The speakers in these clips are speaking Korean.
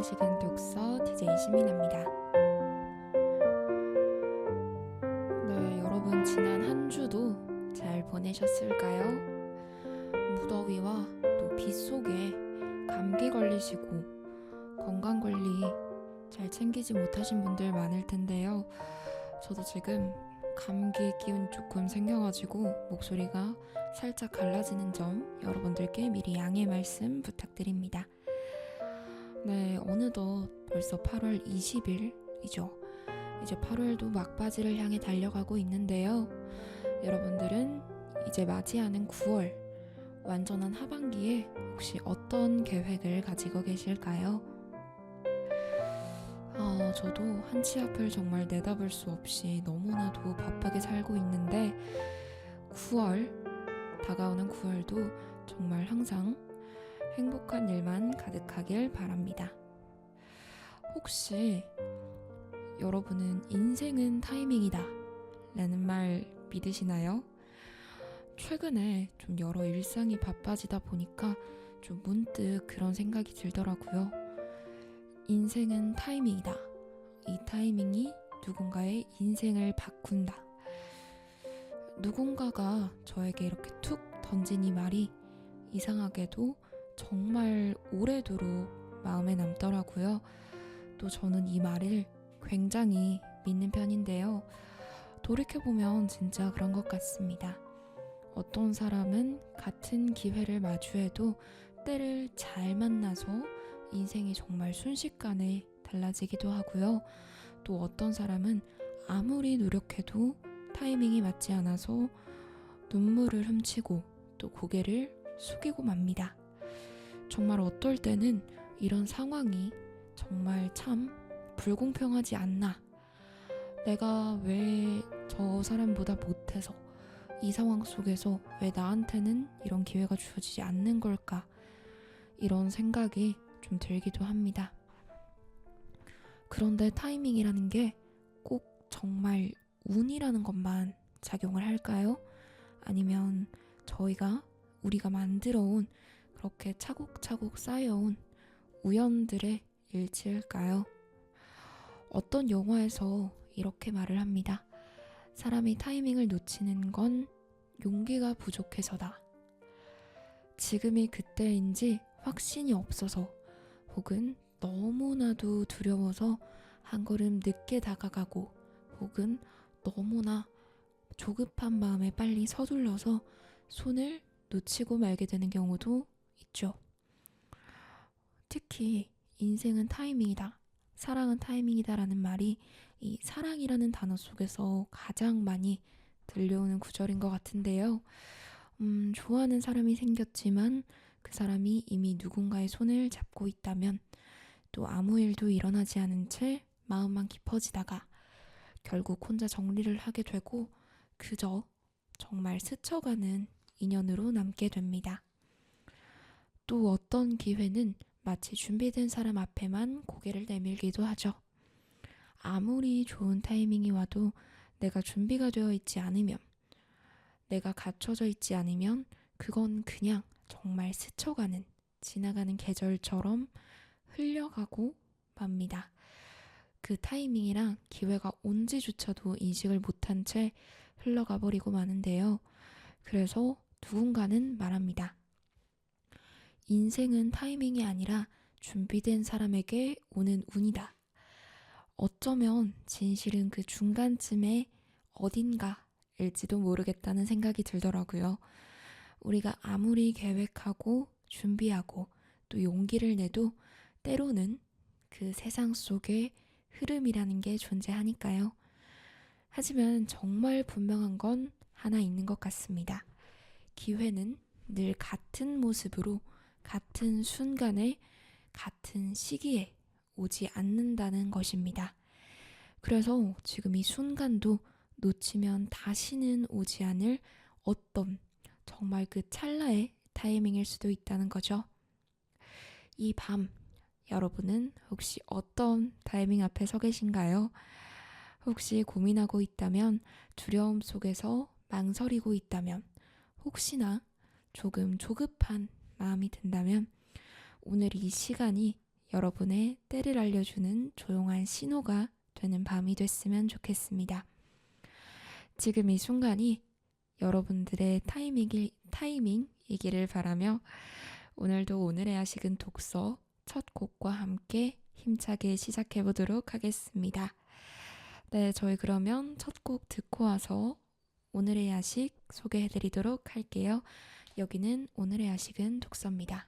다시금 독서 DJ 시민입니다. 네, 여러분 지난 한 주도 잘 보내셨을까요? 무더위와 또 비 속에 감기 걸리시고 건강 관리 잘 챙기지 못하신 분들 많을 텐데요. 저도 지금 감기 기운 조금 생겨가지고 목소리가 살짝 갈라지는 점 여러분들께 미리 양해 말씀 부탁드립니다. 네, 어느덧 벌써 8월 20일이죠. 이제 8월도 막바지를 향해 달려가고 있는데요. 여러분들은 이제 맞이하는 9월 완전한 하반기에 혹시 어떤 계획을 가지고 계실까요? 저도 한 치 앞을 정말 내다볼 수 없이 너무나도 바쁘게 살고 있는데 9월, 다가오는 9월도 정말 항상 행복한 일만 가득하길 바랍니다. 혹시 여러분은 인생은 타이밍이다 라는 말 믿으시나요? 최근에 좀 여러 일상이 바빠지다 보니까 좀 문득 그런 생각이 들더라고요. 인생은 타이밍이다. 이 타이밍이 누군가의 인생을 바꾼다. 누군가가 저에게 이렇게 툭 던진 이 말이 이상하게도 정말 오래도록 마음에 남더라고요. 또 저는 이 말을 굉장히 믿는 편인데요. 돌이켜보면 진짜 그런 것 같습니다. 어떤 사람은 같은 기회를 마주해도 때를 잘 만나서 인생이 정말 순식간에 달라지기도 하고요. 또 어떤 사람은 아무리 노력해도 타이밍이 맞지 않아서 눈물을 훔치고 또 고개를 숙이고 맙니다. 정말 어떨 때는 이런 상황이 정말 참 불공평하지 않나. 내가 왜 저 사람보다 못해서 이 상황 속에서 왜 나한테는 이런 기회가 주어지지 않는 걸까? 이런 생각이 좀 들기도 합니다. 그런데 타이밍이라는 게 꼭 정말 운이라는 것만 작용을 할까요? 아니면 우리가 만들어온 그렇게 차곡차곡 쌓여온 우연들의 일치일까요? 어떤 영화에서 이렇게 말을 합니다. 사람이 타이밍을 놓치는 건 용기가 부족해서다. 지금이 그때인지 확신이 없어서 혹은 너무나도 두려워서 한 걸음 늦게 다가가고 혹은 너무나 조급한 마음에 빨리 서둘러서 손을 놓치고 말게 되는 경우도 있죠. 특히 인생은 타이밍이다, 사랑은 타이밍이다 라는 말이 이 사랑이라는 단어 속에서 가장 많이 들려오는 구절인 것 같은데요. 좋아하는 사람이 생겼지만 그 사람이 이미 누군가의 손을 잡고 있다면 또 아무 일도 일어나지 않은 채 마음만 깊어지다가 결국 혼자 정리를 하게 되고 그저 정말 스쳐가는 인연으로 남게 됩니다. 또 어떤 기회는 마치 준비된 사람 앞에만 고개를 내밀기도 하죠. 아무리 좋은 타이밍이 와도 내가 준비가 되어 있지 않으면, 내가 갖춰져 있지 않으면 그건 그냥 정말 스쳐가는, 지나가는 계절처럼 흘려가고 맙니다. 그 타이밍이랑 기회가 온지조차도 인식을 못한 채 흘러가 버리고 마는데요. 그래서 누군가는 말합니다. 인생은 타이밍이 아니라 준비된 사람에게 오는 운이다. 어쩌면 진실은 그 중간쯤에 어딘가일지도 모르겠다는 생각이 들더라고요. 우리가 아무리 계획하고 준비하고 또 용기를 내도 때로는 그 세상 속에 흐름이라는 게 존재하니까요. 하지만 정말 분명한 건 하나 있는 것 같습니다. 기회는 늘 같은 모습으로 같은 순간에 같은 시기에 오지 않는다는 것입니다. 그래서 지금 이 순간도 놓치면 다시는 오지 않을 어떤 정말 그 찰나의 타이밍일 수도 있다는 거죠. 이 밤 여러분은 혹시 어떤 타이밍 앞에 서 계신가요? 혹시 고민하고 있다면, 두려움 속에서 망설이고 있다면, 혹시나 조금 조급한 마음이 든다면 오늘 이 시간이 여러분의 때를 알려주는 조용한 신호가 되는 밤이 됐으면 좋겠습니다. 지금 이 순간이 여러분들의 타이밍이기를 바라며 오늘도 오늘의 야식은 독서 첫 곡과 함께 힘차게 시작해 보도록 하겠습니다. 네, 저희 그러면 첫 곡 듣고 와서 오늘의 야식 소개해 드리도록 할게요. 여기는 오늘의 야식은 독서입니다.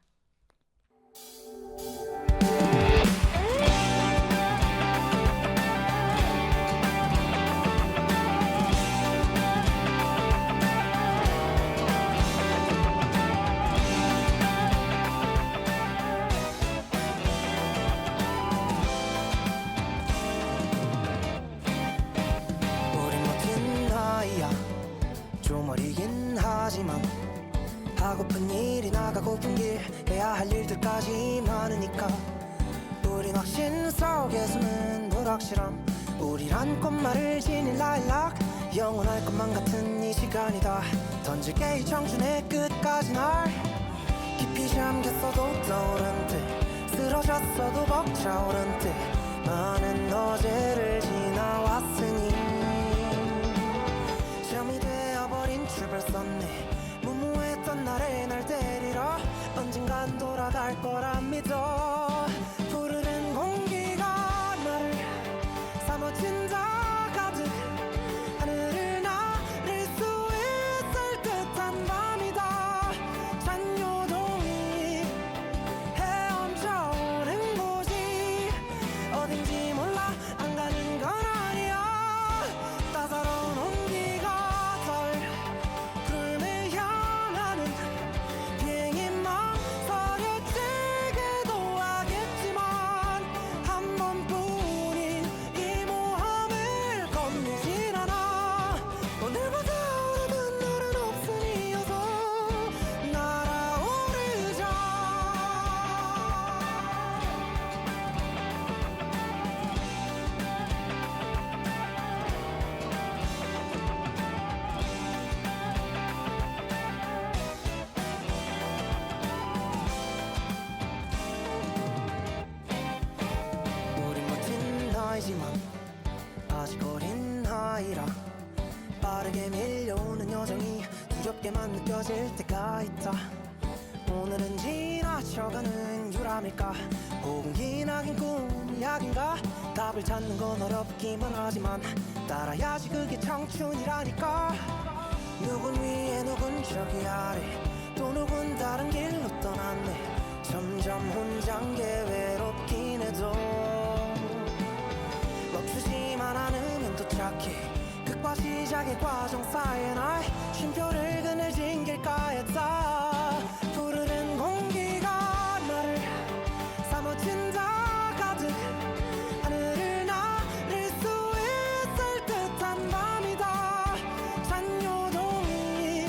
좀 어리긴 하지만 하고픈 일이 나가고픈 길 해야 할 일들까지 많으니까 우린 확신 속에 숨은 불확실함 우리란 꽃말을 지닌 라일락 영원할 것만 같은 이 시간이다 던질게 이 청춘의 끝까지 날 깊이 잠겼어도 떠오른 듯 쓰러졌어도 벅차오른 듯 많은 어제를 지나왔으니 점이 되어버린 출발선네 무모했던 나를 날 데리러 언젠간 돌아갈 거라 믿어 푸르른 공기가 나를 사무친다 가득 하늘을 나를 수 있을 듯한 밤이다 잔요동이 헤엄쳐오는 곳이 어딘지 몰라 안 가는 건 아니야 따사로운 온기가 덜 구름을 향하는 비행이 망설여지기도 하겠지만 한 번뿐인 이 모험을 건너진 않아 오늘보다 오래된 날은 없으니 어서 날아오르자 우린 멋진 나이지만 아직 어린 아이라 빠르게 밀려오는 여정이 두렵게만 느껴질 때가 있다 오늘은 지나쳐가는 유람일까 혹은 기나긴 꿈이 약인가 답을 찾는 건 어렵기만 하지만 따라야지 그게 청춘이라니까 누군 위에 누군 저기 아래 또 누군 다른 길로 떠났네 점점 혼자인 게 외롭긴 해도 멈추지만 않으면 도착해 극과 시작의 과정 사이에 날 쉼표를 그늘진 길가에 다 푸르른 공기가 나를 사무친다 가득 하늘을 나를 수 있을 듯한 밤이다 잔요동이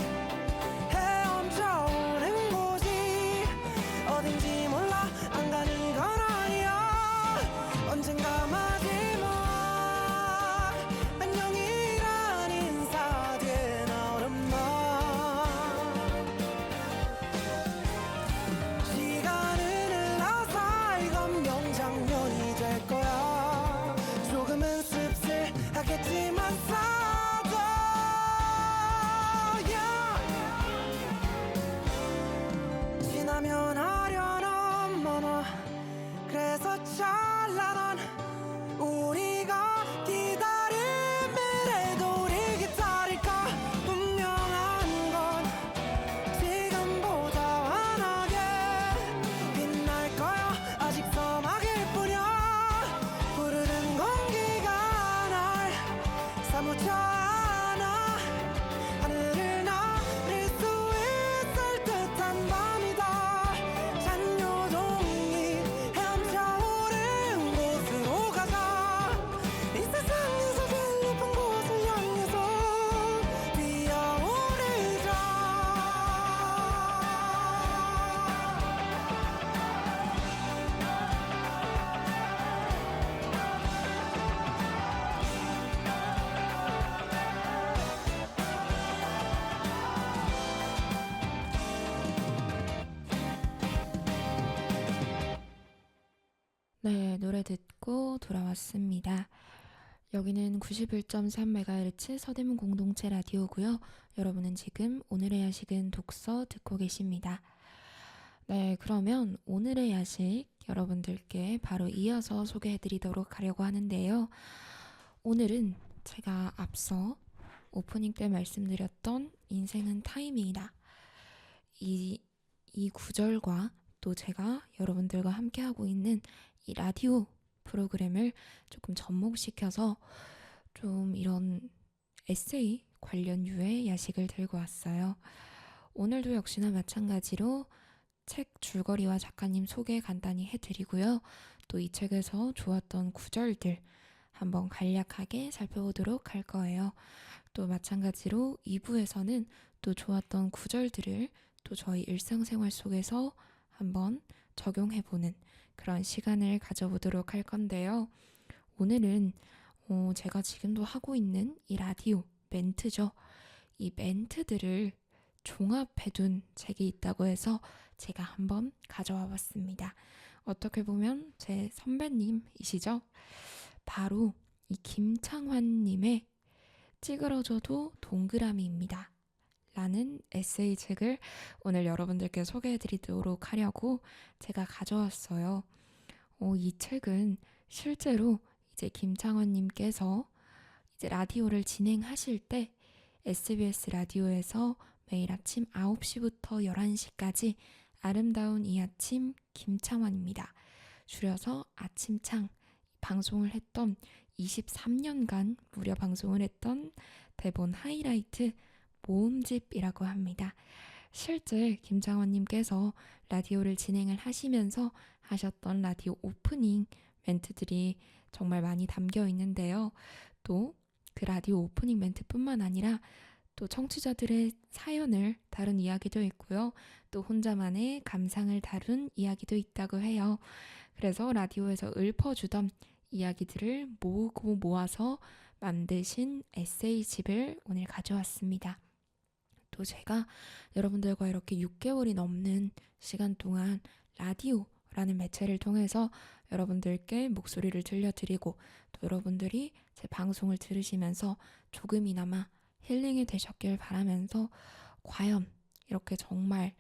헤엄쳐오는 곳이 어딘지 몰라 안 가는 건 아니야 언젠가 마지막 안녕이란 인사 뒤에 나오는 날 시간은 흘러서 이건 명장면이 될 거야 조금은 씁쓸하겠지만 싸워 지나면 하려는 만화 그래서 찬란한 우리가 기다린 미래도 우리 기다릴까 분명한 건 지금보다 환하게 빛날 거야 아직 서막일 뿐이야 푸르른 공기가 날 사무쳐 안아 하늘을 나를 수 있을 듯한 밤이다 잔요동이 헤엄쳐오른 곳으로 가자 이 세상에서 제일 높은 곳을 향해서 뛰어오르자 네, 노래 듣고 돌아왔습니다. 여기는 91.3MHz 서대문 공동체 라디오고요. 여러분은 지금 오늘의 야식은 독서 듣고 계십니다. 네, 그러면 오늘의 야식 여러분들께 바로 이어서 소개해드리도록 하려고 하는데요. 오늘은 제가 앞서 오프닝 때 말씀드렸던 인생은 타이밍이다. 이, 이 구절과 또 제가 여러분들과 함께하고 있는 이 라디오 프로그램을 조금 접목시켜서 좀 이런 에세이 관련 유의 야식을 들고 왔어요. 오늘도 역시나 마찬가지로 책 줄거리와 작가님 소개 간단히 해드리고요. 또 이 책에서 좋았던 구절들 한번 간략하게 살펴보도록 할 거예요. 또 마찬가지로 2부에서는 또 좋았던 구절들을 또 저희 일상생활 속에서 한번 적용해보는 그런 시간을 가져보도록 할 건데요. 오늘은 제가 지금도 하고 있는 이 라디오 멘트죠. 이 멘트들을 종합해둔 책이 있다고 해서 제가 한번 가져와 봤습니다. 어떻게 보면 제 선배님이시죠? 바로 이 김창환님의 찌그러져도 동그라미입니다. 라는 에세이 책을 오늘 여러분들께 소개해드리도록 하려고 제가 가져왔어요. 이 책은 실제로 이제 김창원님께서 이제 라디오를 진행하실 때 SBS 라디오에서 매일 아침 9시부터 11시까지 아름다운 이 아침 김창원입니다. 줄여서 아침창 방송을 했던 23년간 무려 방송을 했던 대본 하이라이트 모음집이라고 합니다. 실제 김창원님께서 라디오를 진행을 하시면서 하셨던 라디오 오프닝 멘트들이 정말 많이 담겨 있는데요. 또 그 라디오 오프닝 멘트뿐만 아니라 또 청취자들의 사연을 다룬 이야기도 있고요. 또 혼자만의 감상을 다룬 이야기도 있다고 해요. 그래서 라디오에서 읊어주던 이야기들을 모으고 모아서 만드신 에세이집을 오늘 가져왔습니다. 또 제가 여러분들과 이렇게 6개월이 넘는 시간 동안 라디오라는 매체를 통해서 여러분들께 목소리를 들려드리고 또 여러분들이 제 방송을 들으시면서 조금이나마 힐링이 되셨길 바라면서 과연 이렇게 정말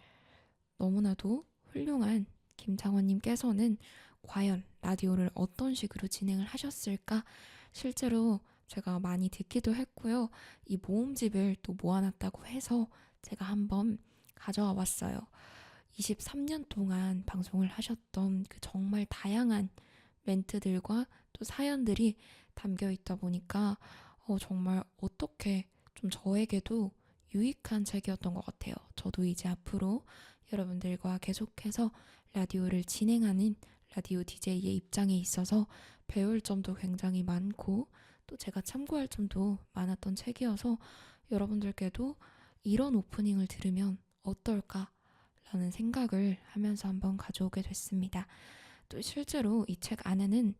너무나도 훌륭한 김창원님께서는 과연 라디오를 어떤 식으로 진행을 하셨을까? 실제로 제가 많이 듣기도 했고요. 이 모음집을 또 모아놨다고 해서 제가 한번 가져와 봤어요. 23년 동안 방송을 하셨던 그 정말 다양한 멘트들과 또 사연들이 담겨 있다 보니까 정말 어떻게 좀 저에게도 유익한 책이었던 것 같아요. 저도 이제 앞으로 여러분들과 계속해서 라디오를 진행하는 라디오 DJ의 입장에 있어서 배울 점도 굉장히 많고 또 제가 참고할 점도 많았던 책이어서 여러분들께도 이런 오프닝을 들으면 어떨까라는 생각을 하면서 한번 가져오게 됐습니다. 또 실제로 이 책 안에는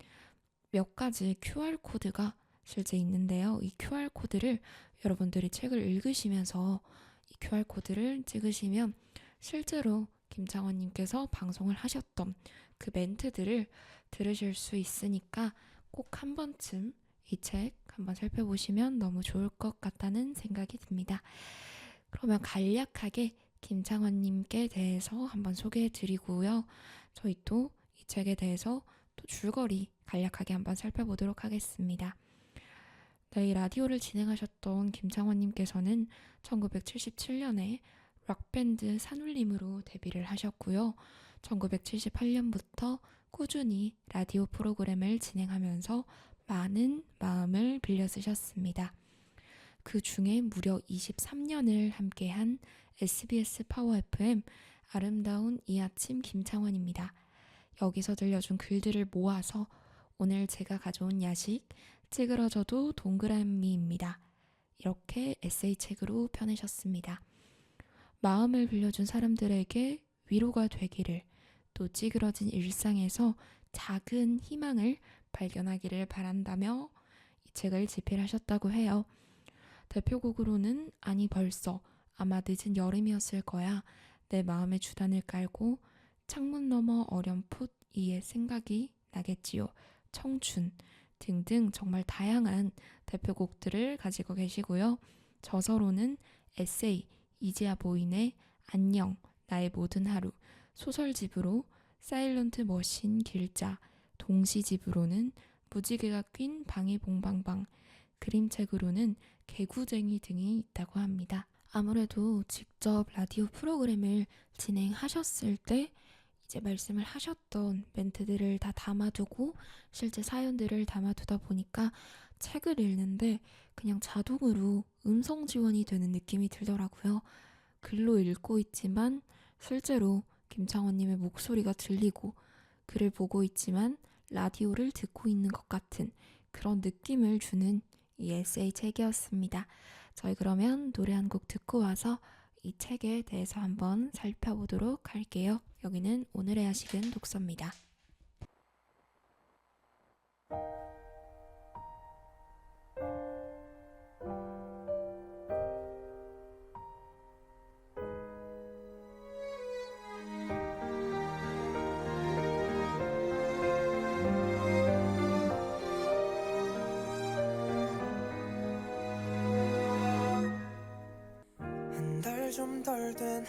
몇 가지 QR코드가 실제 있는데요. 이 QR코드를 여러분들이 책을 읽으시면서 이 QR코드를 찍으시면 실제로 김창원님께서 방송을 하셨던 그 멘트들을 들으실 수 있으니까 꼭 한 번쯤 이 책 한번 살펴보시면 너무 좋을 것 같다는 생각이 듭니다. 그러면 간략하게 김창원님께 대해서 한번 소개해 드리고요. 저희 또 이 책에 대해서 또 줄거리 간략하게 한번 살펴보도록 하겠습니다. 네, 이 라디오를 진행하셨던 김창원님께서는 1977년에 락밴드 산울림으로 데뷔를 하셨고요. 1978년부터 꾸준히 라디오 프로그램을 진행하면서 많은 마음을 빌려 쓰셨습니다. 그 중에 무려 23년을 함께한 SBS 파워 FM 아름다운 이 아침 김창원입니다. 여기서 들려준 글들을 모아서 오늘 제가 가져온 야식 찌그러져도 동그라미입니다. 이렇게 에세이책으로 펴내셨습니다. 마음을 빌려준 사람들에게 위로가 되기를 또 찌그러진 일상에서 작은 희망을 발견하기를 바란다며 이 책을 집필하셨다고 해요. 대표곡으로는 아니 벌써 아마 늦은 여름이었을 거야 내 마음의 주단을 깔고 창문 너머 어렴풋 이의 생각이 나겠지요, 청춘 등등 정말 다양한 대표곡들을 가지고 계시고요. 저서로는 에세이, 이제야 보이네, 안녕, 나의 모든 하루, 소설집으로 사일런트 머신 길자, 동시집으로는 무지개가 낀 방이 봉방방, 그림책으로는 개구쟁이 등이 있다고 합니다. 아무래도 직접 라디오 프로그램을 진행하셨을 때 이제 말씀을 하셨던 멘트들을 다 담아두고 실제 사연들을 담아두다 보니까 책을 읽는데 그냥 자동으로 음성 지원이 되는 느낌이 들더라고요. 글로 읽고 있지만 실제로 김창원님의 목소리가 들리고, 글을 보고 있지만 라디오를 듣고 있는 것 같은 그런 느낌을 주는 이 에세이 책이었습니다. 저희 그러면 노래 한 곡 듣고 와서 이 책에 대해서 한번 살펴보도록 할게요. 여기는 오늘의 야식은 독서입니다. 한 달 좀 덜 된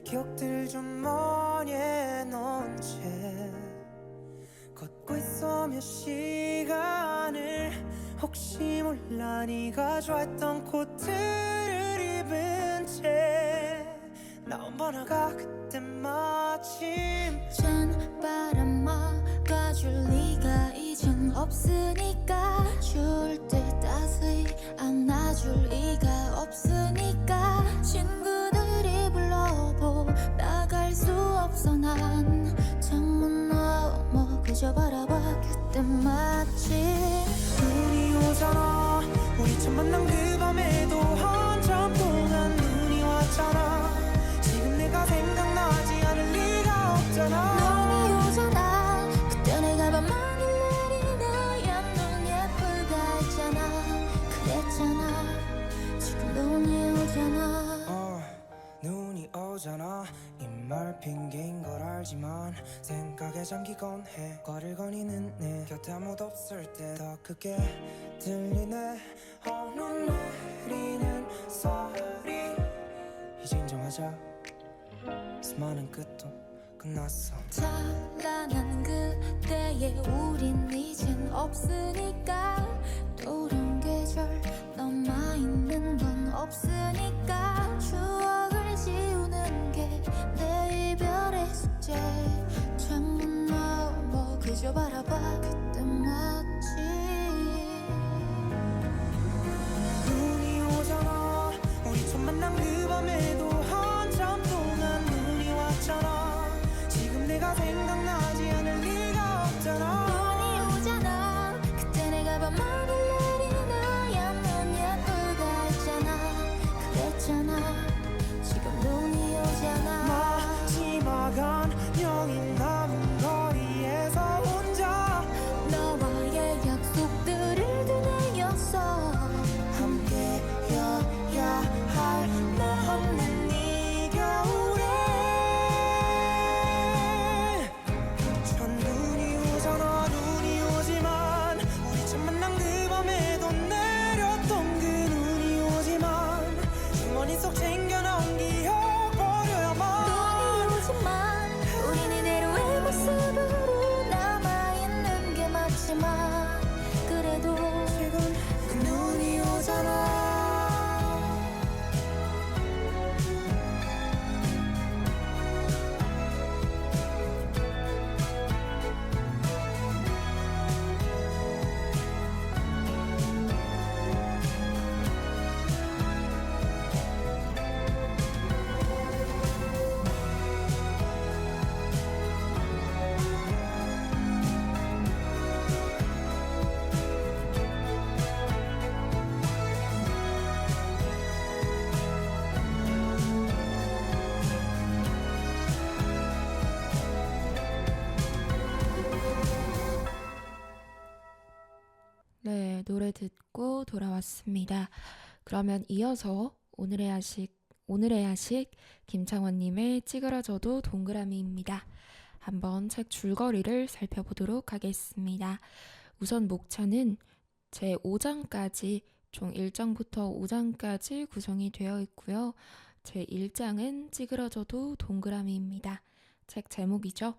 기억들 좀 머리에 넣은 채 걷고 있어 몇 시간을, 혹시 몰라 네가 좋아했던 코트를 입은 채 나온 번화가 그때 마침 찬바람 막아줄 리가 이젠 없으니까, 추울 때 따스히 안아줄 리가 없으니까, 친구들이 불러도 나갈 수 없어. 난 창문 너머 그저 바라봐. 그때 마침 눈이 오잖아. 우리 처음 만난 그 밤에도 한참 동안 눈이 왔잖아. 지금 내가 생각나지 않을 리가 없잖아. 눈이 오잖아. 그때 내가 밤하늘 내린 하얀 눈 예쁘다 했잖아. 그랬잖아. 지금 눈이 오잖아. 눈이 오잖아. 이 말 핑계인 걸 알지만 생각에 잠기곤 해. 거리를 거니는 내 곁에 아무도 없을 때 더 크게 들리네. 눈 내리는 소리. 이제 인정하자. 수많은 끝도 끝났어. 찬란한 그때의 우린 이젠 없으니까, 또른 계절 남아있는 건 없으니까, 추억을 지우는 게 내 이별의 숙제. 창문 너머 그저 바라봐. 그때 마침 눈이 오잖아. 우리 처음 만난 그 밤에도 한참 동안 눈이 왔잖아. 지금 내가 생각나지 않을 리가 없잖아. 눈이 오잖아. 그때 내가 밤하늘 내린 하얀 눈 예쁘다 했잖아. 그랬잖아. 지금 눈이 오잖아. 마지막 안녕이 남은 거리에서 혼자 너와의 약속들을 되뇌었어. 함께여야 할 나 없는 이 겨울에. 전 눈이 오잖아. 눈이 오지만 우리 처음 만난 그 밤에도 내렸던 그 눈이 오지만 주머니 속 챙겨놓은 기억 버려야만. 눈이 오지만 우린 이대로의 모습으로 남아있는 게 맞지만, 그래도 지금 그 눈이 오잖아. 네, 노래 듣고 돌아왔습니다. 그러면 이어서 오늘의 야식 김창원님의 찌그러져도 동그라미입니다. 한번 책 줄거리를 살펴보도록 하겠습니다. 우선 목차는 제 5장까지 총 1장부터 5장까지 구성이 되어 있고요. 제 1장은 찌그러져도 동그라미입니다. 책 제목이죠.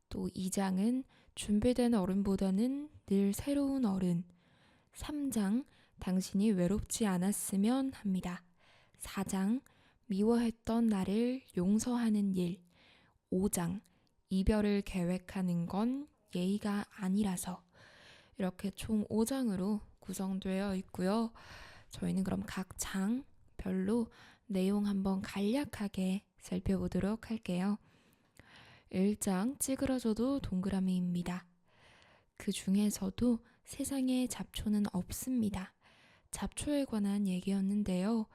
또 2장은 준비된 어른보다는 늘 새로운 어른. 3장 당신이 외롭지 않았으면 합니다. 4장 미워했던 나를 용서하는 일. 5장 이별을 계획하는 건 예의가 아니라서. 이렇게 총 5장으로 구성되어 있고요. 저희는 그럼 각 장별로 내용 한번 간략하게 살펴보도록 할게요. 1장 찌그러져도 동그라미입니다. 그 중에서도 세상에 잡초는 없습니다. 잡초에 관한 얘기였는데요.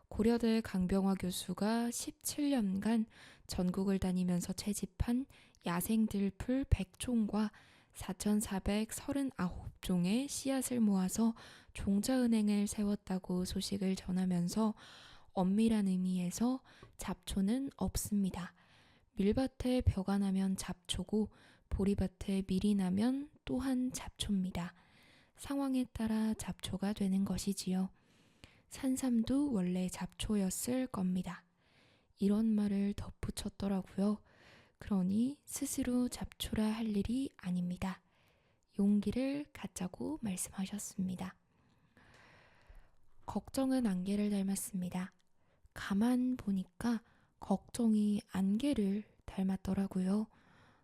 고려대 강병화 교수가 17년간 전국을 다니면서 채집한 야생들풀 100종과 4,439종의 씨앗을 모아서 종자은행을 세웠다고 소식을 전하면서 엄밀한 의미에서 잡초는 없습니다. 밀밭에 벼가 나면 잡초고 보리밭에 밀이 나면 또한 잡초입니다. 상황에 따라 잡초가 되는 것이지요. 산삼도 원래 잡초였을 겁니다. 이런 말을 덧붙였더라고요. 그러니 스스로 잡초라 할 일이 아닙니다. 용기를 갖자고 말씀하셨습니다. 걱정은 안개를 닮았습니다. 가만 보니까 걱정이 안개를 닮았더라고요.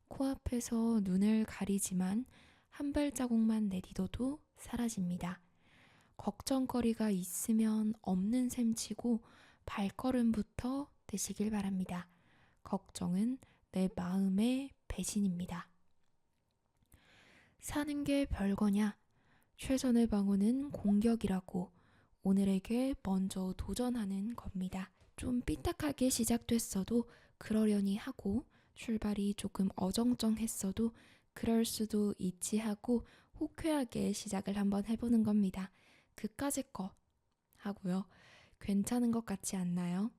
코앞에서 눈을 가리지만 한 발자국만 내디뎌도 사라집니다. 걱정거리가 있으면 없는 셈 치고 발걸음부터 떼시길 바랍니다. 걱정은 내 마음의 배신입니다. 사는 게 별거냐? 최선의 방어는 공격이라고 오늘에게 먼저 도전하는 겁니다. 좀 삐딱하게 시작됐어도 그러려니 하고 출발이 조금 어정쩡했어도 그럴 수도 있지 하고 호쾌하게 시작을 한번 해보는 겁니다. 그까짓 거 하고요. 괜찮은 것 같지 않나요?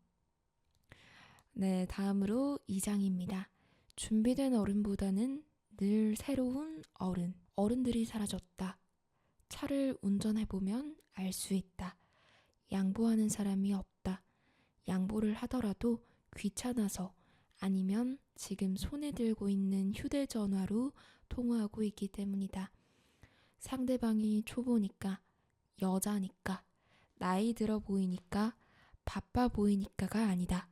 네, 다음으로 2장입니다. 준비된 어른보다는 늘 새로운 어른. 어른들이 사라졌다. 차를 운전해보면 알 수 있다. 양보하는 사람이 없다. 양보를 하더라도 귀찮아서 아니면 지금 손에 들고 있는 휴대전화로 통화하고 있기 때문이다. 상대방이 초보니까, 여자니까, 나이 들어 보이니까, 바빠 보이니까가 아니다.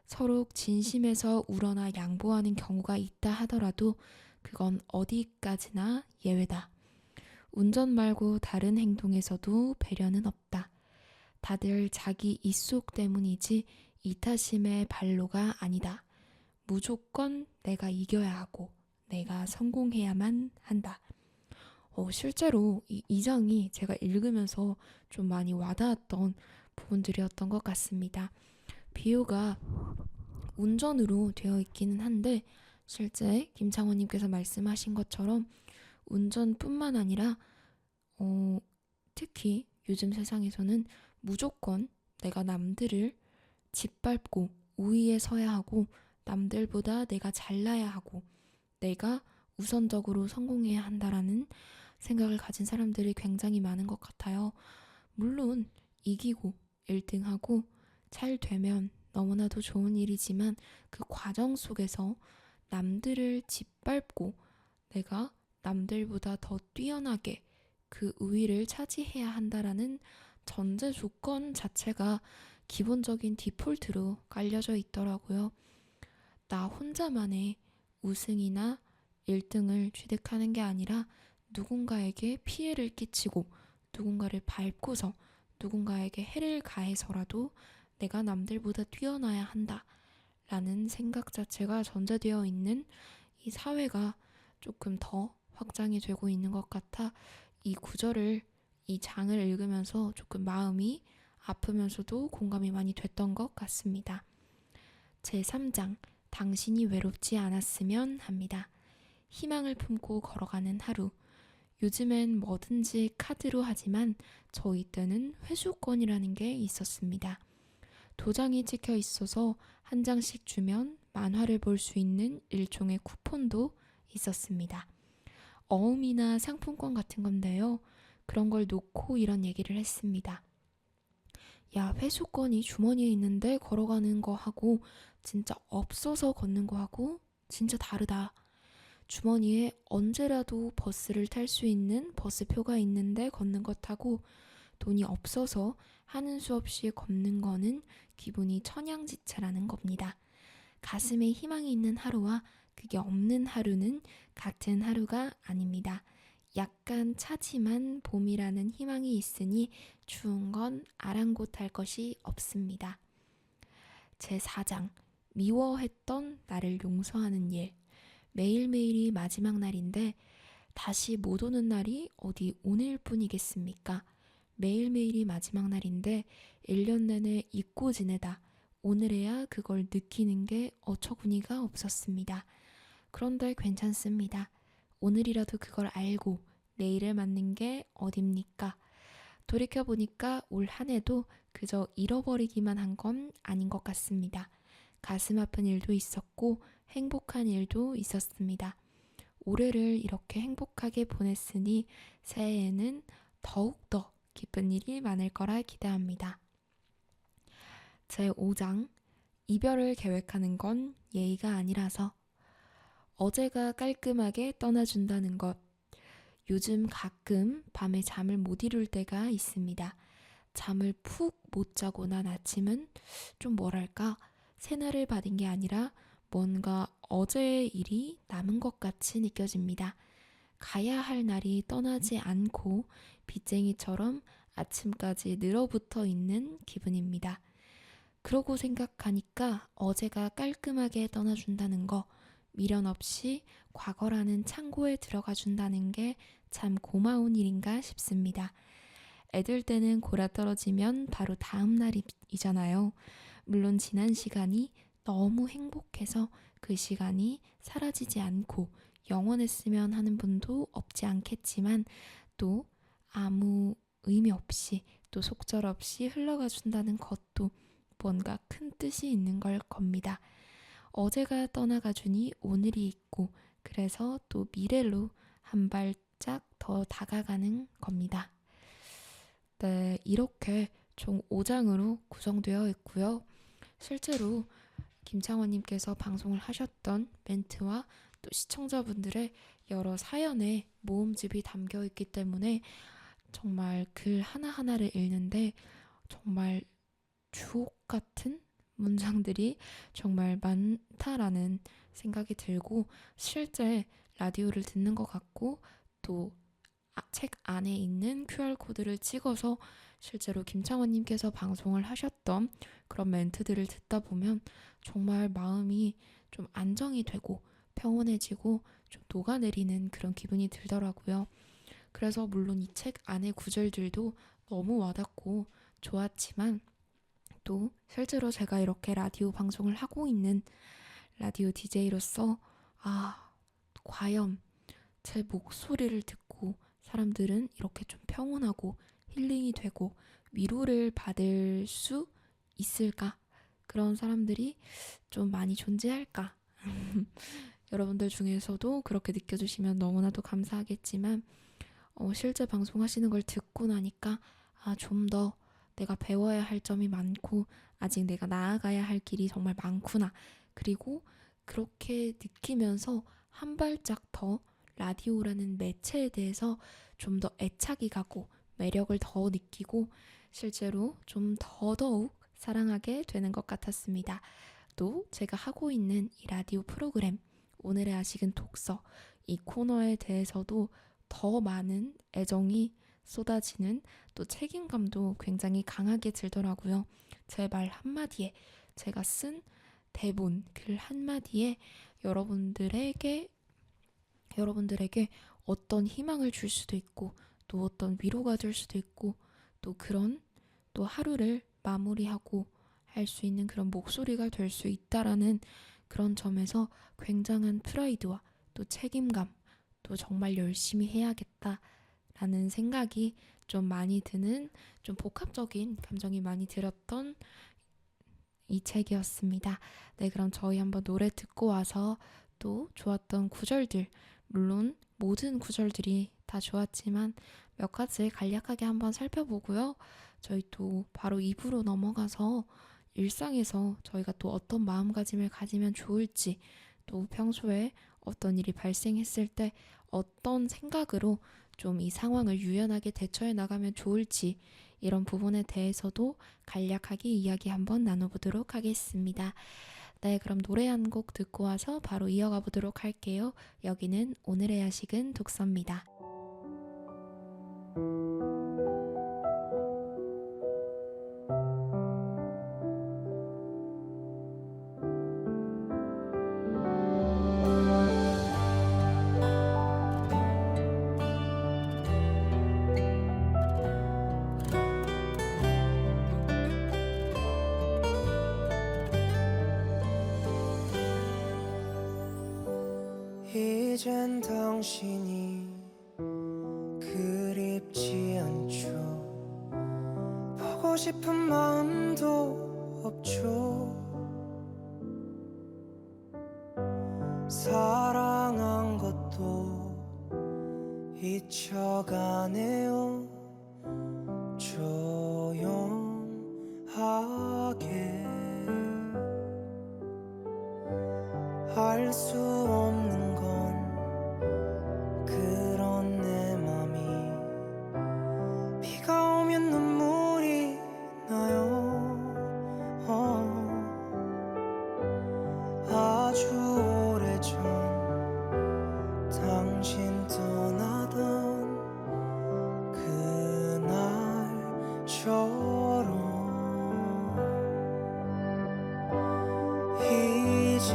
서로 진심에서 우러나 양보하는 경우가 있다 하더라도 그건 어디까지나 예외다. 운전 말고 다른 행동에서도 배려는 없다. 다들 자기 입속 때문이지 이타심의 발로가 아니다. 무조건 내가 이겨야 하고 내가 성공해야만 한다. 실제로 이 장이 제가 읽으면서 좀 많이 와닿았던 부분들이었던 것 같습니다. 비유가 운전으로 되어 있기는 한데 실제 김창원님께서 말씀하신 것처럼 운전뿐만 아니라 특히 요즘 세상에서는 무조건 내가 남들을 짓밟고 우위에 서야 하고 남들보다 내가 잘나야 하고 내가 우선적으로 성공해야 한다라는 생각을 가진 사람들이 굉장히 많은 것 같아요. 물론 이기고 1등하고 잘 되면 너무나도 좋은 일이지만 그 과정 속에서 남들을 짓밟고 내가 남들보다 더 뛰어나게 그 우위를 차지해야 한다라는 전제 조건 자체가 기본적인 디폴트로 깔려져 있더라고요. 나 혼자만의 우승이나 1등을 취득하는 게 아니라 누군가에게 피해를 끼치고 누군가를 밟고서 누군가에게 해를 가해서라도 내가 남들보다 뛰어나야 한다라는 생각 자체가 전제되어 있는 이 사회가 조금 더 확장이 되고 있는 것 같아 이 구절을, 이 장을 읽으면서 조금 마음이 아프면서도 공감이 많이 됐던 것 같습니다. 제3장, 당신이 외롭지 않았으면 합니다. 희망을 품고 걸어가는 하루. 요즘엔 뭐든지 카드로 하지만 저희 때는 회수권이라는 게 있었습니다. 도장이 찍혀 있어서 한 장씩 주면 만화를 볼 수 있는 일종의 쿠폰도 있었습니다. 어음이나 상품권 같은 건데요. 그런 걸 놓고 이런 얘기를 했습니다. 야, 회수권이 주머니에 있는데 걸어가는 거 하고 진짜 없어서 걷는 거 하고 진짜 다르다. 주머니에 언제라도 버스를 탈 수 있는 버스표가 있는데 걷는 것하고 돈이 없어서 하는 수 없이 걷는 거는 기분이 천양지차라는 겁니다. 가슴에 희망이 있는 하루와 그게 없는 하루는 같은 하루가 아닙니다. 약간 차지만 봄이라는 희망이 있으니 추운 건 아랑곳할 것이 없습니다. 제4장 미워했던 나를 용서하는 일. 매일매일이 마지막 날인데 다시 못 오는 날이 어디 오늘 뿐이겠습니까? 매일매일이 마지막 날인데 1년 내내 잊고 지내다 오늘에야 그걸 느끼는 게 어처구니가 없었습니다. 그런데 괜찮습니다. 오늘이라도 그걸 알고 내일을 맞는 게 어딥니까? 돌이켜보니까 올 한 해도 그저 잃어버리기만 한 건 아닌 것 같습니다. 가슴 아픈 일도 있었고 행복한 일도 있었습니다. 올해를 이렇게 행복하게 보냈으니 새해에는 더욱더 기쁜 일이 많을 거라 기대합니다. 제5장 이별을 계획하는 건 예의가 아니라서. 어제가 깔끔하게 떠나준다는 것. 요즘 가끔 밤에 잠을 못 이룰 때가 있습니다. 잠을 푹 못 자고 난 아침은 좀 뭐랄까 새날을 받은 게 아니라 뭔가 어제의 일이 남은 것 같이 느껴집니다. 가야 할 날이 떠나지 않고 빚쟁이처럼 아침까지 늘어붙어 있는 기분입니다. 그러고 생각하니까 어제가 깔끔하게 떠나준다는 거, 미련 없이 과거라는 창고에 들어가 준다는 게 참 고마운 일인가 싶습니다. 애들 때는 골아떨어지면 바로 다음 날이잖아요. 물론 지난 시간이 너무 행복해서 그 시간이 사라지지 않고 영원했으면 하는 분도 없지 않겠지만 또 아무 의미 없이 또 속절없이 흘러가 준다는 것도 뭔가 큰 뜻이 있는 걸 겁니다. 어제가 떠나가 주니 오늘이 있고 그래서 또 미래로 한 발짝 더 다가가는 겁니다. 네, 이렇게 총 5장으로 구성되어 있고요. 실제로 김창원님께서 방송을 하셨던 멘트와 또 시청자분들의 여러 사연의 모음집이 담겨 있기 때문에 정말 글 하나하나를 읽는데 정말 주옥 같은 문장들이 정말 많다라는 생각이 들고 실제 라디오를 듣는 것 같고 또 책 안에 있는 QR코드를 찍어서 실제로 김창원님께서 방송을 하셨던 그런 멘트들을 듣다 보면 정말 마음이 좀 안정이 되고 평온해지고 좀 녹아내리는 그런 기분이 들더라고요. 그래서 물론 이 책 안의 구절들도 너무 와닿고 좋았지만 또 실제로 제가 이렇게 라디오 방송을 하고 있는 라디오 DJ로서 과연 제 목소리를 듣고 사람들은 이렇게 좀 평온하고 힐링이 되고 위로를 받을 수 있을까? 그런 사람들이 좀 많이 존재할까? 여러분들 중에서도 그렇게 느껴주시면 너무나도 감사하겠지만 실제 방송하시는 걸 듣고 나니까 좀 더 내가 배워야 할 점이 많고 아직 내가 나아가야 할 길이 정말 많구나. 그리고 그렇게 느끼면서 한 발짝 더 라디오라는 매체에 대해서 좀 더 애착이 가고 매력을 더 느끼고 실제로 좀 더더욱 사랑하게 되는 것 같았습니다. 또 제가 하고 있는 이 라디오 프로그램 오늘의 아식은 독서 이 코너에 대해서도 더 많은 애정이 쏟아지는 또 책임감도 굉장히 강하게 들더라고요. 제 말 한마디에 제가 쓴 대본 글 한마디에 여러분들에게 어떤 희망을 줄 수도 있고 또 어떤 위로가 될 수도 있고 또 그런 또 하루를 마무리하고 할 수 있는 그런 목소리가 될 수 있다라는 그런 점에서 굉장한 프라이드와 또 책임감 또 정말 열심히 해야겠다라는 생각이 좀 많이 드는 좀 복합적인 감정이 많이 들었던 이 책이었습니다. 네, 그럼 저희 한번 노래 듣고 와서 또 좋았던 구절들, 물론 모든 구절들이 다 좋았지만 몇 가지 간략하게 한번 살펴보고요. 저희 또 바로 2부로 넘어가서 일상에서 저희가 또 어떤 마음가짐을 가지면 좋을지, 또 평소에 어떤 일이 발생했을 때 어떤 생각으로 좀 이 상황을 유연하게 대처해 나가면 좋을지, 이런 부분에 대해서도 간략하게 이야기 한번 나눠보도록 하겠습니다. 네, 그럼 노래 한 곡 듣고 와서 바로 이어가 보도록 할게요. 여기는 오늘의 야식은 독서입니다. 이젠 당신이 그립지 않죠. 보고 싶은 마음도 없죠. 사랑한 것도 잊혀가네요. 조용하게 알 수 없는 건 그런 내 맘이 비가 오면 눈물이 나요. 아주 오래전 당신 떠나던 그날처럼 이제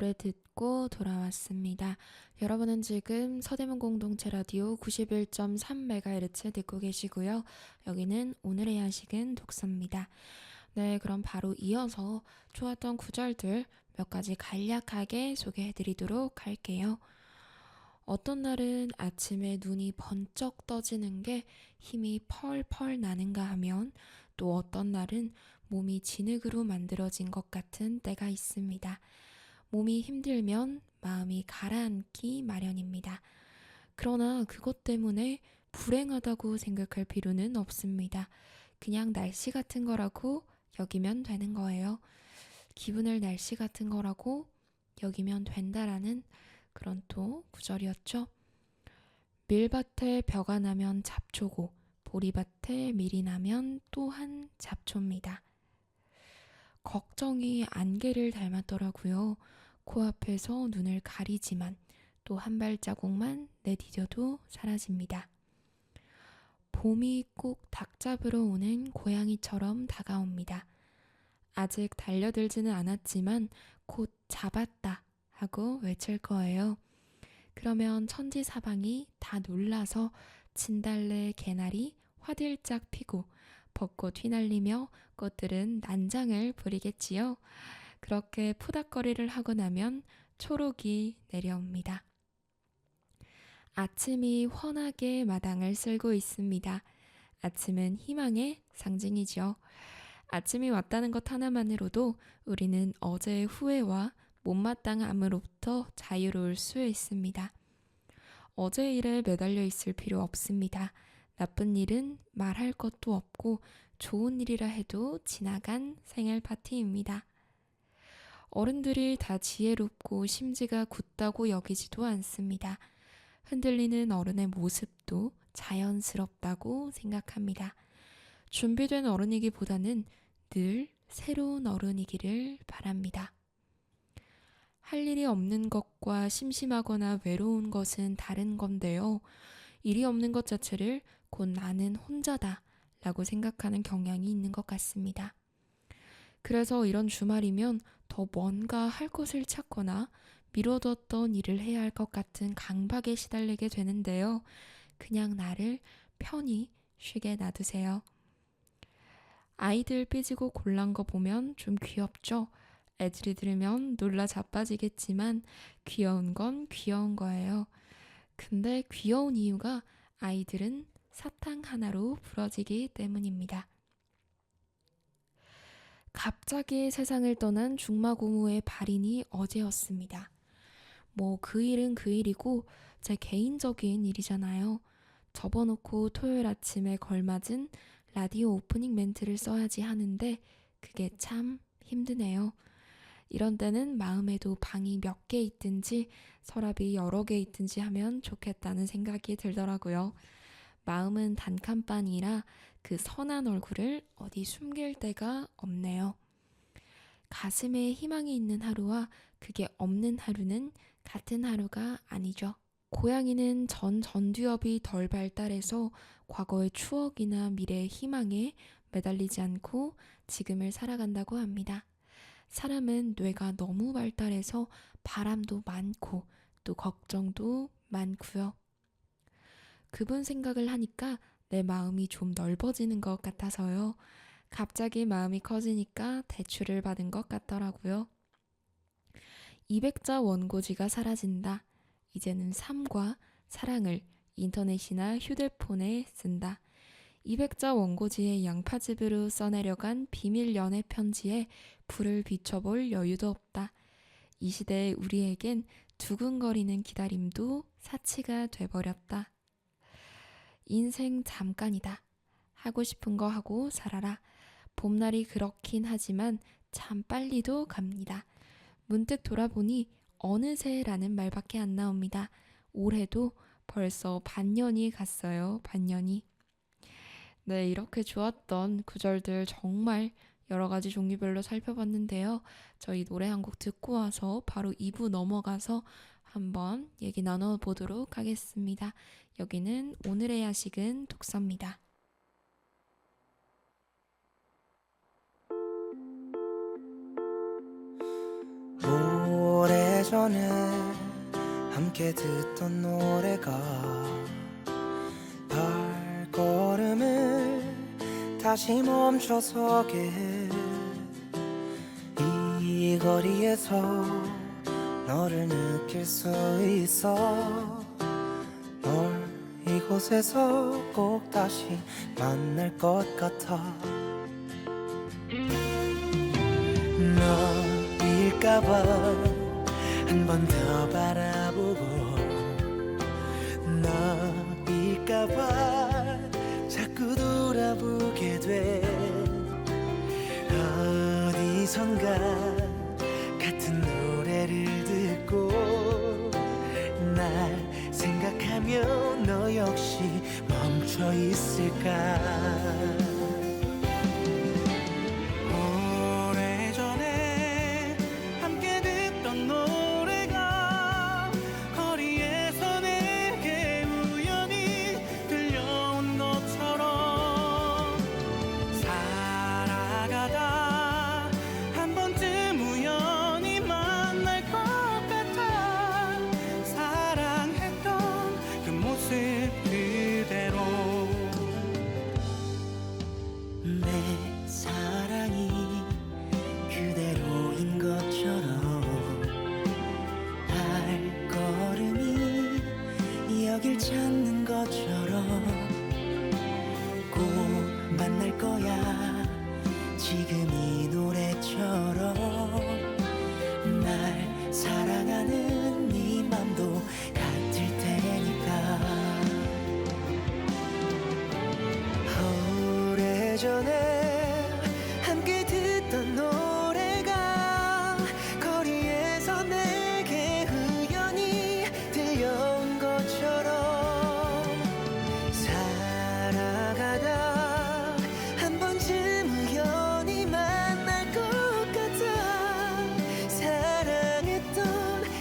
노래 듣고 돌아왔습니다. 여러분은 지금 서대문 공동체 라디오 91.3MHz 듣고 계시고요. 여기는 오늘의 야식은 독서입니다. 네, 그럼 바로 이어서 좋았던 구절들 몇 가지 간략하게 소개해드리도록 할게요. 어떤 날은 아침에 눈이 번쩍 떠지는 게 힘이 펄펄 나는가 하면 또 어떤 날은 몸이 진흙으로 만들어진 것 같은 때가 있습니다. 몸이 힘들면 마음이 가라앉기 마련입니다. 그러나 그것 때문에 불행하다고 생각할 필요는 없습니다. 그냥 날씨 같은 거라고 여기면 되는 거예요. 기분을 날씨 같은 거라고 여기면 된다라는 그런 또 구절이었죠. 밀밭에 벼가 나면 잡초고 보리밭에 밀이 나면 또한 잡초입니다. 걱정이 안개를 닮았더라고요. 코앞에서 눈을 가리지만 또 한 발자국만 내디뎌도 사라집니다. 봄이 꼭 닭 잡으러 오는 고양이처럼 다가옵니다. 아직 달려들지는 않았지만 곧 잡았다 하고 외칠 거예요. 그러면 천지사방이 다 놀라서 진달래 개나리 화들짝 피고 벚꽃 휘날리며 꽃들은 난장을 부리겠지요. 그렇게 푸닥거리를 하고 나면 초록이 내려옵니다. 아침이 환하게 마당을 쓸고 있습니다. 아침은 희망의 상징이죠. 아침이 왔다는 것 하나만으로도 우리는 어제의 후회와 못마땅함으로부터 자유로울 수 있습니다. 어제의 일에 매달려 있을 필요 없습니다. 나쁜 일은 말할 것도 없고 좋은 일이라 해도 지나간 생일 파티입니다. 어른들이 다 지혜롭고 심지가 굳다고 여기지도 않습니다. 흔들리는 어른의 모습도 자연스럽다고 생각합니다. 준비된 어른이기보다는 늘 새로운 어른이기를 바랍니다. 할 일이 없는 것과 심심하거나 외로운 것은 다른 건데요. 일이 없는 것 자체를 곧 나는 혼자다 라고 생각하는 경향이 있는 것 같습니다. 그래서 이런 주말이면 더 뭔가 할 것을 찾거나 미뤄뒀던 일을 해야 할 것 같은 강박에 시달리게 되는데요. 그냥 나를 편히 쉬게 놔두세요. 아이들 삐지고 골란 거 보면 좀 귀엽죠? 애들이 들으면 놀라 자빠지겠지만 귀여운 건 귀여운 거예요. 근데 귀여운 이유가 아이들은 사탕 하나로 부러지기 때문입니다. 갑자기 세상을 떠난 중마고모의 발인이 어제였습니다. 뭐 그 일은 그 일이고 제 개인적인 일이잖아요. 접어놓고 토요일 아침에 걸맞은 라디오 오프닝 멘트를 써야지 하는데 그게 참 힘드네요. 이런 때는 마음에도 방이 몇 개 있든지 서랍이 여러 개 있든지 하면 좋겠다는 생각이 들더라고요. 마음은 단칸방이라 그 선한 얼굴을 어디 숨길 데가 없네요. 가슴에 희망이 있는 하루와 그게 없는 하루는 같은 하루가 아니죠. 고양이는 전두엽이 덜 발달해서 과거의 추억이나 미래의 희망에 매달리지 않고 지금을 살아간다고 합니다. 사람은 뇌가 너무 발달해서 바람도 많고 또 걱정도 많고요. 그분 생각을 하니까 내 마음이 좀 넓어지는 것 같아서요. 갑자기 마음이 커지니까 대출을 받은 것 같더라고요. 200자 원고지가 사라진다. 이제는 삶과 사랑을 인터넷이나 휴대폰에 쓴다. 200자 원고지의 양파즙으로 써내려간 비밀 연애 편지에 불을 비춰볼 여유도 없다. 이 시대의 우리에겐 두근거리는 기다림도 사치가 돼버렸다. 인생 잠깐이다. 하고 싶은 거 하고 살아라. 봄날이 그렇긴 하지만 참 빨리도 갑니다. 문득 돌아보니 어느새라는 말밖에 안 나옵니다. 올해도 벌써 반년이 갔어요. 반년이. 네, 이렇게 좋았던 구절들 정말 여러 가지 종류별로 살펴봤는데요. 저희 노래 한 곡 듣고 와서 바로 2부 넘어가서 한번 얘기 나눠보도록 하겠습니다. 여기는 오늘의 야식은 독서입니다. 오래전에 함께 듣던 노래가 발걸음을 다시 멈춰서게 해. 이 거리에서 너를 느낄 수 있어. 널 이곳에서 꼭 다시 만날 것 같아. 너일까봐 한 번 더 바라보고, 너일까봐 자꾸 돌아보게 돼. 어디선가 같은 노래를 듣고 날 생각하며 너 역시 멈춰 있을까. 오래전에 함께 듣던 노래가 거리에서 내게 우연히 들려온 것처럼 살아가다 한 번쯤 우연히 만날 것 같아. 사랑했던 그 모습 그대로. 내 사랑이 그대로인 것처럼 발걸음이 여길 찾는 것처럼 꼭 만날 거야. 지금 이 노래처럼 날 사랑하는 네 맘도 같을 테니까. 오래전에 함께 듣던 노래가 거리에서 내게 우연히 들려온 것처럼 살아가다 한 번쯤 우연히 만날 것 같아. 사랑했던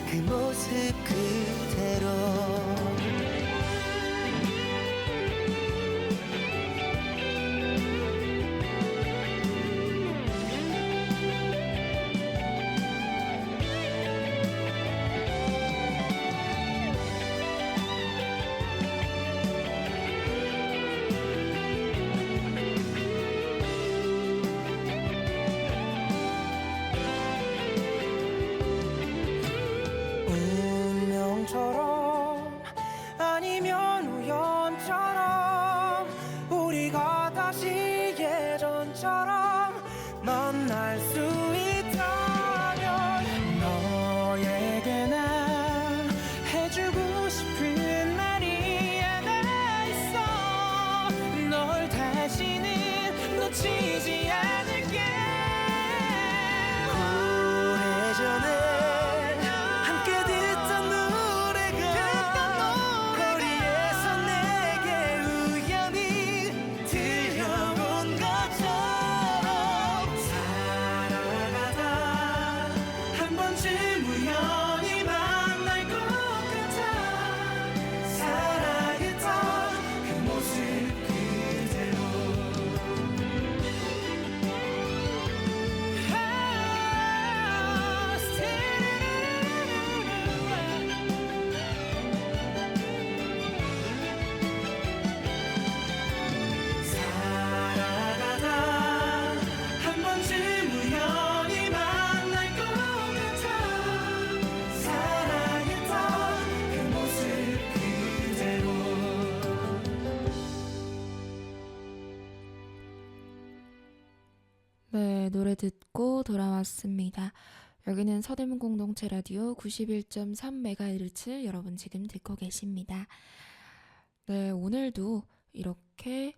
그 모습 그대로. 운명처럼 아니면 우연처럼 우리가 다시 예전처럼 만날 수 있다면 너에게 난 해주고 싶은 말이 하나 있어. 널 다시는 놓치지 않을게. 오래전에 함께 듣던 노래가 거리에서 내게 우연히 들려온 것처럼 살아가다 한 번쯤 우연히 만날 것 같아. 사랑했던 그 모습 그대로. 살아가다 한 번쯤 우연히 만날 것 같아. 사랑했던 그 모습 그대로. 네, 노래 듣고 돌아왔습니다. 여기는 서대문 공동체 라디오 91.3MHz 여러분 지금 듣고 계십니다. 네, 오늘도 이렇게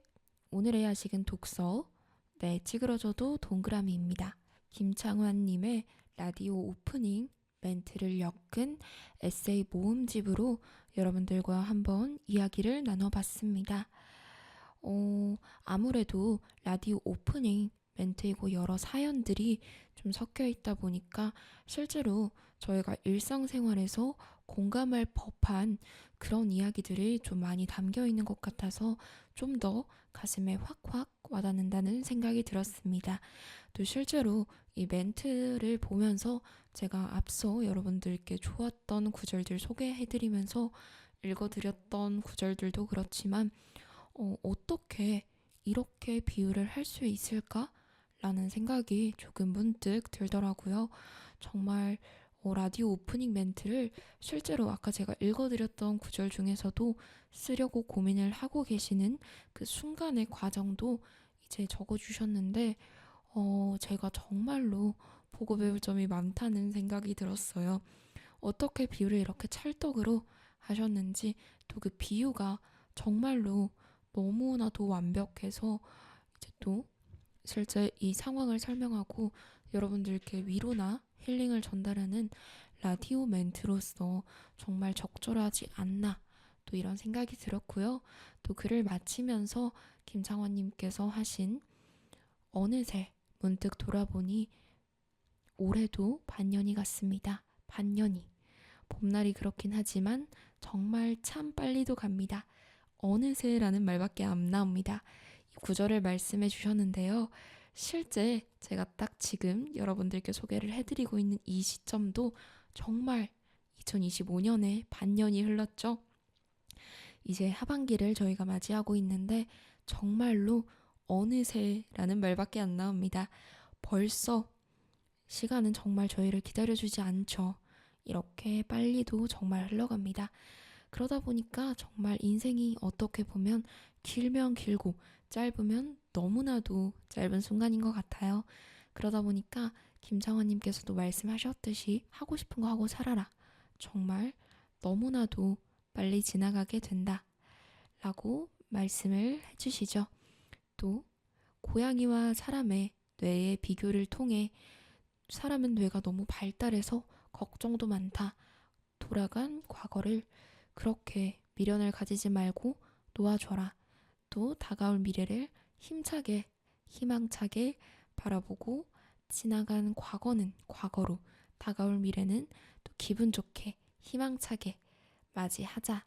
오늘의 야식은 독서, 네, 찌그러져도 동그라미입니다. 김창환님의 라디오 오프닝 멘트를 엮은 에세이 모음집으로 여러분들과 한번 이야기를 나눠봤습니다. 아무래도 라디오 오프닝 멘트이고 여러 사연들이 좀 섞여 있다 보니까 실제로 저희가 일상생활에서 공감할 법한 그런 이야기들이 좀 많이 담겨 있는 것 같아서 좀 더 가슴에 확확 와닿는다는 생각이 들었습니다. 또 실제로 이 멘트를 보면서 제가 앞서 여러분들께 좋았던 구절들 소개해드리면서 읽어드렸던 구절들도 그렇지만 어떻게 이렇게 비유를 할 수 있을까? 라는 생각이 조금 문득 들더라고요. 정말 라디오 오프닝 멘트를 실제로 아까 제가 읽어드렸던 구절 중에서도 쓰려고 고민을 하고 계시는 그 순간의 과정도 이제 적어주셨는데 제가 정말로 보고 배울 점이 많다는 생각이 들었어요. 어떻게 비유를 이렇게 찰떡으로 하셨는지 또 그 비유가 정말로 너무나도 완벽해서 이제 또 실제 이 상황을 설명하고 여러분들께 위로나 힐링을 전달하는 라디오 멘트로서 정말 적절하지 않나 또 이런 생각이 들었고요. 또 글을 마치면서 김창원님께서 하신 어느새 문득 돌아보니 올해도 반년이 갔습니다. 반년이. 봄날이 그렇긴 하지만 정말 참 빨리도 갑니다. 어느새라는 말밖에 안 나옵니다. 이 구절을 말씀해 주셨는데요. 실제 제가 딱 지금 여러분들께 소개를 해드리고 있는 이 시점도 정말 2025년에 반년이 흘렀죠. 이제 하반기를 저희가 맞이하고 있는데 정말로 어느새라는 말밖에 안 나옵니다. 벌써 시간은 정말 저희를 기다려주지 않죠. 이렇게 빨리도 정말 흘러갑니다. 그러다 보니까 정말 인생이 어떻게 보면 길면 길고 짧으면 너무나도 짧은 순간인 것 같아요. 그러다 보니까 김창원님께서도 말씀하셨듯이 하고 싶은 거 하고 살아라. 정말 너무나도 빨리 지나가게 된다. 라고 말씀을 해주시죠. 또 고양이와 사람의 뇌의 비교를 통해 사람은 뇌가 너무 발달해서 걱정도 많다. 돌아간 과거를 그렇게 미련을 가지지 말고 놓아줘라. 또 다가올 미래를 힘차게 희망차게 바라보고 지나간 과거는 과거로 다가올 미래는 또 기분 좋게 희망차게 맞이하자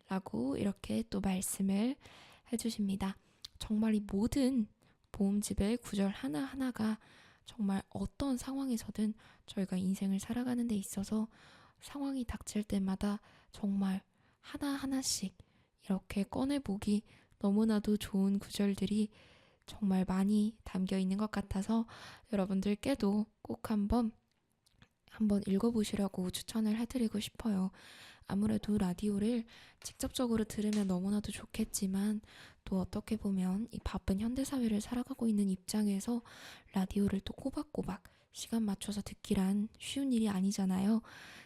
라고 이렇게 또 말씀을 해주십니다. 정말 이 모든 모음집의 구절 하나하나가 정말 어떤 상황에서든 저희가 인생을 살아가는 데 있어서 상황이 닥칠 때마다 정말 하나하나씩 이렇게 꺼내보기 너무나도 좋은 구절들이 정말 많이 담겨 있는 것 같아서 여러분들께도 꼭 한번 읽어보시라고 추천을 해드리고 싶어요. 아무래도 라디오를 직접적으로 들으면 너무나도 좋겠지만 또 어떻게 보면 이 바쁜 현대사회를 살아가고 있는 입장에서 라디오를 또 꼬박꼬박 시간 맞춰서 듣기란 쉬운 일이 아니잖아요.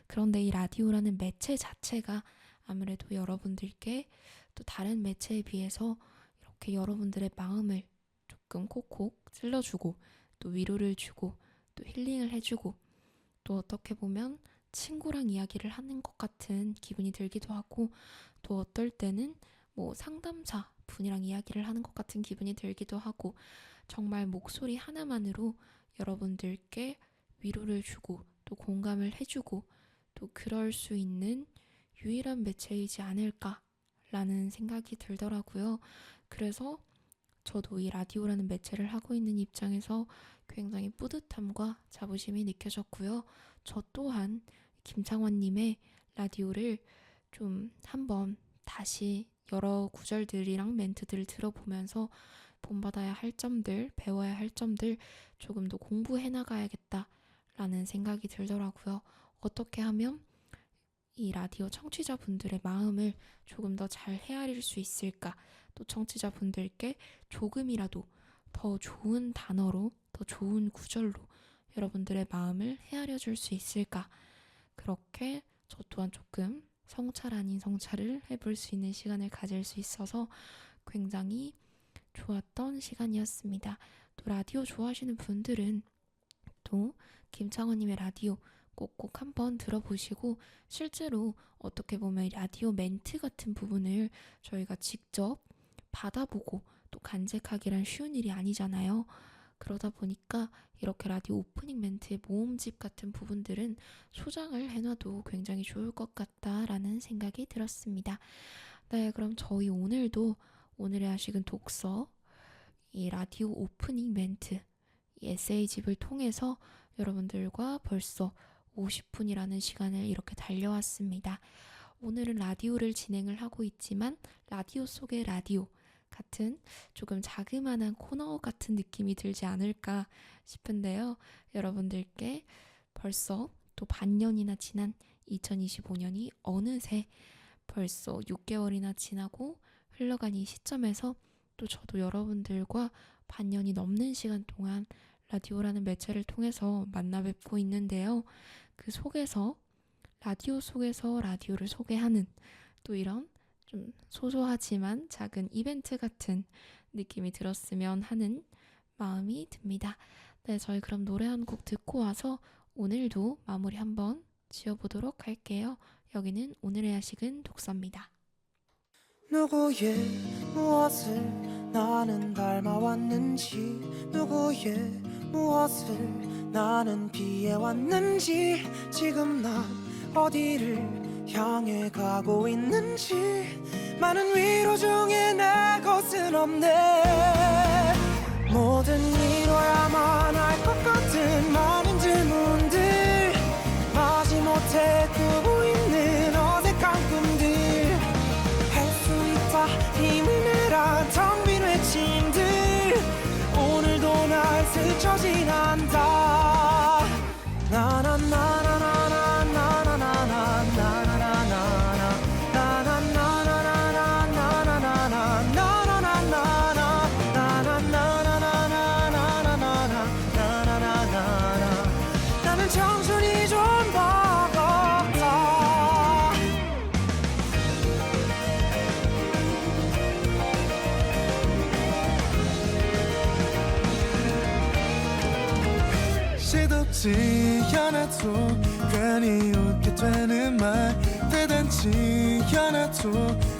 그런데 이 라디오라는 매체 자체가 아무래도 여러분들께 또 다른 매체에 비해서 이렇게 여러분들의 마음을 조금 콕콕 찔러주고 또 위로를 주고 또 힐링을 해주고 또 어떻게 보면 친구랑 이야기를 하는 것 같은 기분이 들기도 하고 또 어떨 때는 뭐 상담사 분이랑 이야기를 하는 것 같은 기분이 들기도 하고 정말 목소리 하나만으로 여러분들께 위로를 주고 또 공감을 해주고 또 그럴 수 있는 유일한 매체이지 않을까라는 생각이 들더라고요. 그래서 저도 이 라디오라는 매체를 하고 있는 입장에서 굉장히 뿌듯함과 자부심이 느껴졌고요. 저 또한 김창원님의 라디오를 좀 한번 다시 여러 구절들이랑 멘트들을 들어보면서 본받아야 할 점들, 배워야 할 점들 조금 더 공부해 나가야겠다라는 생각이 들더라고요. 어떻게 하면 이 라디오 청취자분들의 마음을 조금 더 잘 헤아릴 수 있을까? 또 청취자분들께 조금이라도 더 좋은 단어로, 더 좋은 구절로 여러분들의 마음을 헤아려 줄 수 있을까? 그렇게 저 또한 조금 성찰 아닌 성찰을 해볼 수 있는 시간을 가질 수 있어서 굉장히 좋았던 시간이었습니다. 또 라디오 좋아하시는 분들은 또 김창원님의 라디오 꼭꼭 한번 들어보시고 실제로 어떻게 보면 라디오 멘트 같은 부분을 저희가 직접 받아보고 또 간직하기란 쉬운 일이 아니잖아요. 그러다 보니까 이렇게 라디오 오프닝 멘트의 모음집 같은 부분들은 소장을 해놔도 굉장히 좋을 것 같다라는 생각이 들었습니다. 네, 그럼 저희 오늘도 오늘의 아식은 독서 이 라디오 오프닝 멘트, 이 에세이집을 통해서 여러분들과 벌써 50분이라는 시간을 이렇게 달려왔습니다. 오늘은 라디오를 진행을 하고 있지만 라디오 속의 라디오 같은 조금 자그마한 코너 같은 느낌이 들지 않을까 싶은데요. 여러분들께 벌써 또 반년이나 지난 2025년이 어느새 벌써 6개월이나 지나고 흘러간 이 시점에서 또 저도 여러분들과 반년이 넘는 시간 동안 라디오라는 매체를 통해서 만나 뵙고 있는데요. 그 속에서 라디오 속에서 라디오를 소개하는 또 이런 좀 소소하지만 작은 이벤트 같은 느낌이 들었으면 하는 마음이 듭니다. 네, 저희 그럼 노래 한 곡 듣고 와서 오늘도 마무리 한번 지어보도록 할게요. 여기는 오늘의 야식은 독서입니다. 누구의 무엇을 나는 닮아왔는지 누구의 무엇을 나는 피해왔는지 지금 난 어디를 향해 가고 있는지 많은 위로 중에 내 것은 없네 뭐든 이뤄야만 할 것 같은 많은 질문들 마지못해 꾸고 있는 어색한 꿈들 할 수 있다 힘을 내라 텅 빈 외침들 오늘도 날 스쳐 지난다 나는 청순이 좀 버겁다 시덥지 않아도 괜히 웃게 되는 말 대단치 않아도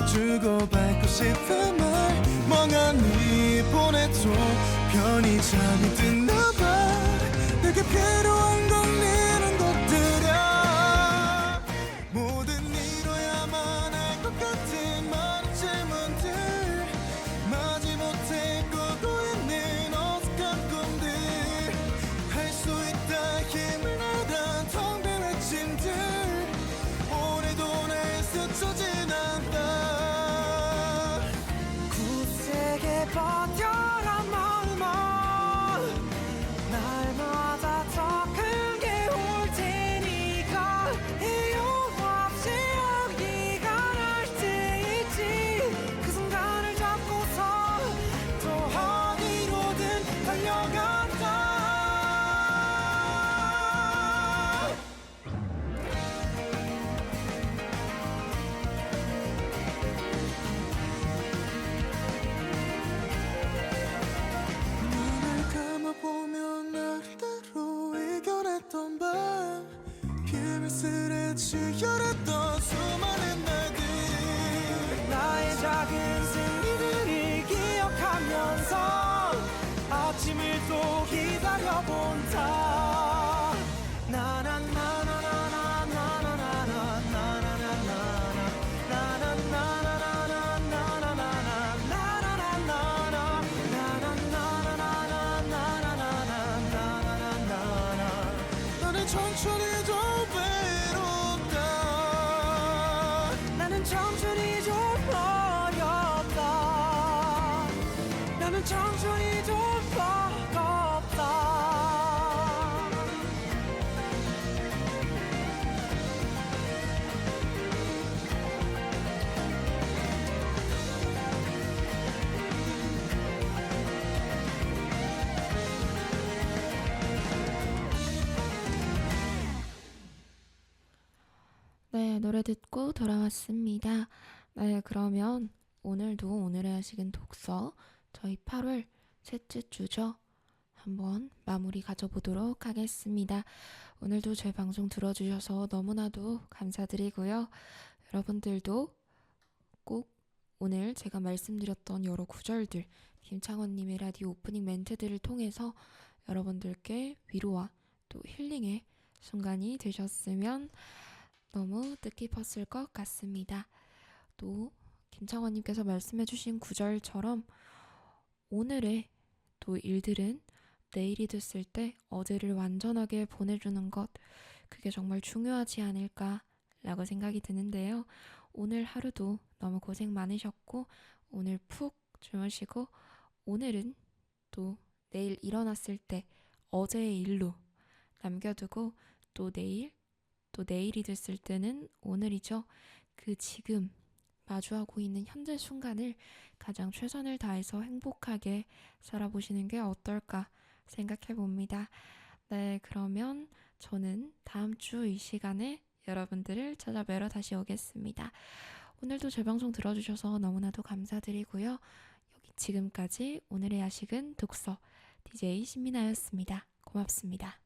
주고받고 싶은 말 멍하니 보내도 편히 잠이 드나 봐 내게 필요한 건 이런 것들이야 뭐든 이뤄야만 할 것 같은 많은 질문들 마지못해 꾸고 있는 어색한 꿈들 할 수 있다 힘을 내다 텅 빈 외침들 오늘도 날 스쳐 지난다 굳세게 버텨라 마음아 날마다 더 큰 게 올 테니까 이유 없이 여기가 날 때 있지 그 순간을 잡고서 또 어디로든 달려간다 눈을 감아보면 나를 이겨냈던 밤 비밀스레 치열했던 수많은 날들 나의 작은 승리들을 기억하면서 아침을 또 기다려본다 나는 천천히 좀 외롭다 나는 청춘이 좀 어렵다 나는 청춘이 좀 버겁다 네, 노래 듣고 돌아왔습니다. 네, 그러면 오늘도 오늘의 야식은 독서 저희 8월 셋째 주죠. 한번 마무리 가져보도록 하겠습니다. 오늘도 저희 방송 들어주셔서 너무나도 감사드리고요. 여러분들도 꼭 오늘 제가 말씀드렸던 여러 구절들, 김창원님의 라디오 오프닝 멘트들을 통해서 여러분들께 위로와 또 힐링의 순간이 되셨으면 너무 뜻깊었을 것 같습니다. 또 김창원님께서 말씀해주신 구절처럼 오늘의 또 일들은 내일이 됐을 때 어제를 완전하게 보내주는 것, 그게 정말 중요하지 않을까라고 생각이 드는데요. 오늘 하루도 너무 고생 많으셨고, 오늘 푹 주무시고, 오늘은 또 내일 일어났을 때 어제의 일로 남겨두고, 또 내일이 됐을 때는 오늘이죠. 그 지금 마주하고 있는 현재 순간을 가장 최선을 다해서 행복하게 살아보시는 게 어떨까 생각해 봅니다. 네, 그러면 저는 다음 주 이 시간에 여러분들을 찾아뵈러 다시 오겠습니다. 오늘도 제 방송 들어주셔서 너무나도 감사드리고요. 여기 지금까지 오늘의 야식은 독서 DJ 신민아였습니다. 고맙습니다.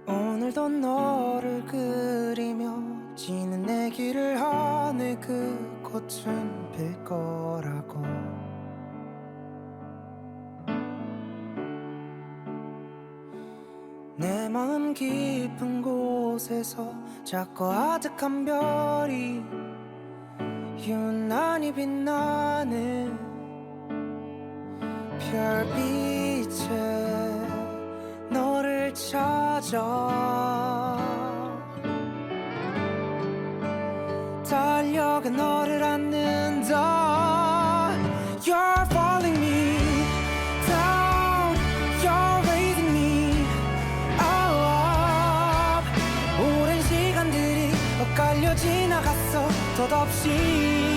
오늘도 너를 그리며 지는 내 길을 하늘 그곳은 빌 거라고 내 마음 깊은 곳에서 작고 아득한 별이 유난히 빛나는 별빛에 너를 찾아 달려가 너를 안는다 You're falling me down You're raising me up 오랜 시간들이 엇갈려 지나갔어 덧없이